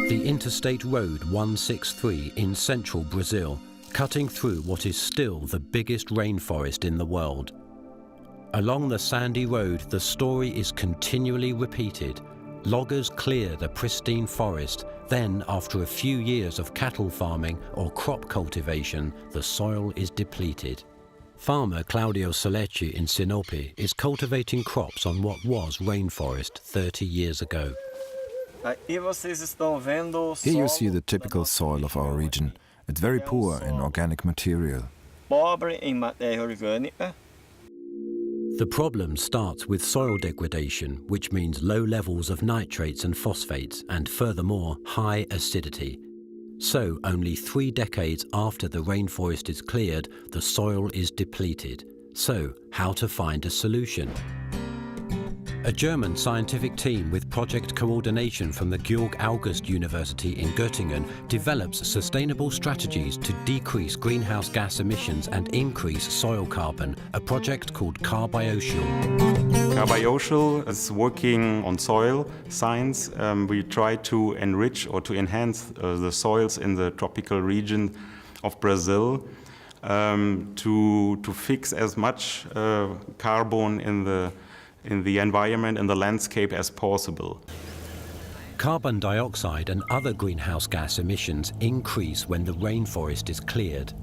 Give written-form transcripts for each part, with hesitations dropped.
The Interstate Road 163 in central Brazil, cutting through what is still the biggest rainforest in the world. Along the sandy road, the story is continually repeated. Loggers clear the pristine forest, then after a few years of cattle farming or crop cultivation, the soil is depleted. Farmer Carbiocial in Sinop is cultivating crops on what was rainforest 30 years ago. Here you see the typical soil of our region. It's very poor in organic material. The problem starts with soil degradation, which means low levels of nitrates and phosphates, and furthermore, high acidity. So, only 3 decades after the rainforest is cleared, the soil is depleted. So, how to find a solution? A German scientific team with project coordination from the Georg August University in Göttingen develops sustainable strategies to decrease greenhouse gas emissions and increase soil carbon, a project called Carbiocial. Carbiocial is working on soil science. We try to enrich or to enhance the soils in the tropical region of Brazil to fix as much carbon in the environment and the landscape as possible. Carbon dioxide and other greenhouse gas emissions increase when the rainforest is cleared.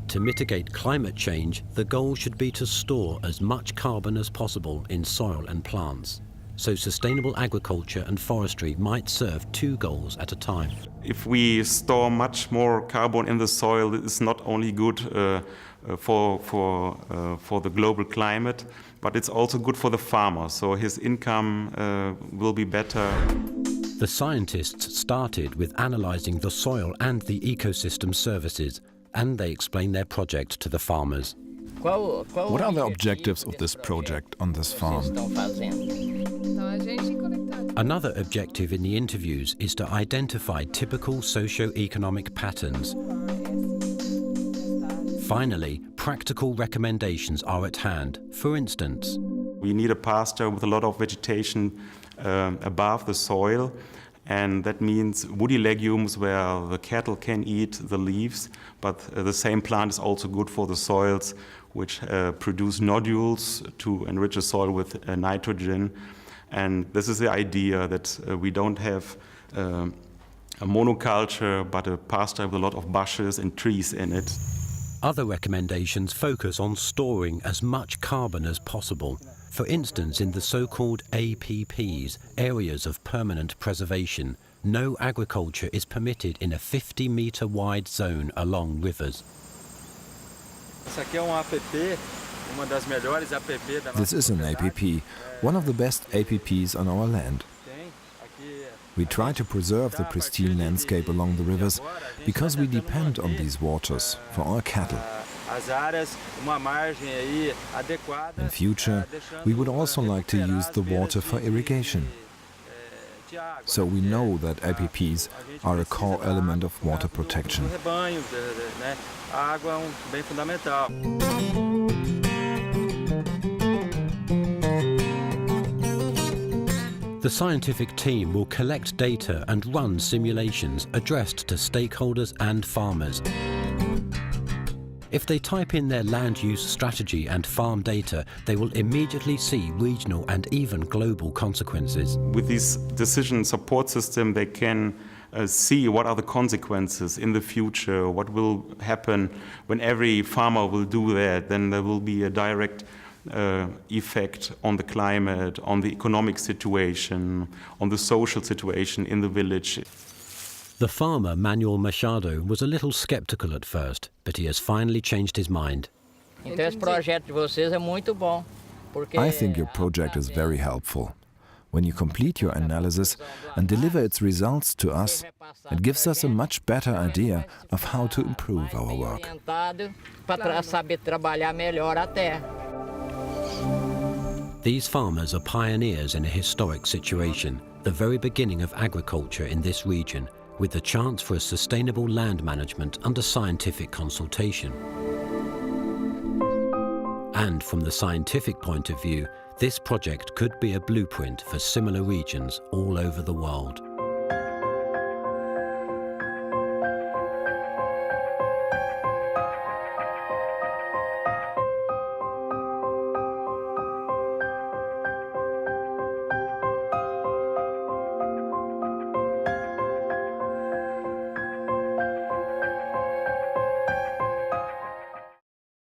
To mitigate climate change, the goal should be to store as much carbon as possible in soil and plants. So sustainable agriculture and forestry might serve 2 goals at a time. If we store much more carbon in the soil, it's not only good for the global climate, but it's also good for the farmer, so his income will be better. The scientists started with analyzing the soil and the ecosystem services, and they explain their project to the farmers. What are the objectives of this project on this farm? Another objective in the interviews is to identify typical socio-economic patterns. Finally, practical recommendations are at hand. For instance, we need a pasture with a lot of vegetation above the soil, and that means woody legumes where the cattle can eat the leaves, but the same plant is also good for the soils which produce nodules to enrich the soil with nitrogen. And this is the idea that we don't have a monoculture, but a pasture with a lot of bushes and trees in it. Other recommendations focus on storing as much carbon as possible. For instance, in the so-called APPs, areas of permanent preservation, no agriculture is permitted in a 50-meter wide zone along rivers. This is an APP, one of the best APPs on our land. We try to preserve the pristine landscape along the rivers because we depend on these waters for our cattle. In future, we would also like to use the water for irrigation. So we know that APPs are a core element of water protection. The scientific team will collect data and run simulations addressed to stakeholders and farmers. If they type in their land use strategy and farm data, they will immediately see regional and even global consequences. With this decision support system, they can see what are the consequences in the future, what will happen when every farmer will do that. Then there will be a direct effect on the climate, on the economic situation, on the social situation in the village. The farmer, Manuel Machado, was a little skeptical at first, but he has finally changed his mind. I think your project is very helpful. When you complete your analysis and deliver its results to us, it gives us a much better idea of how to improve our work. These farmers are pioneers in a historic situation, the very beginning of agriculture in this region, with the chance for a sustainable land management under scientific consultation. And from the scientific point of view, this project could be a blueprint for similar regions all over the world.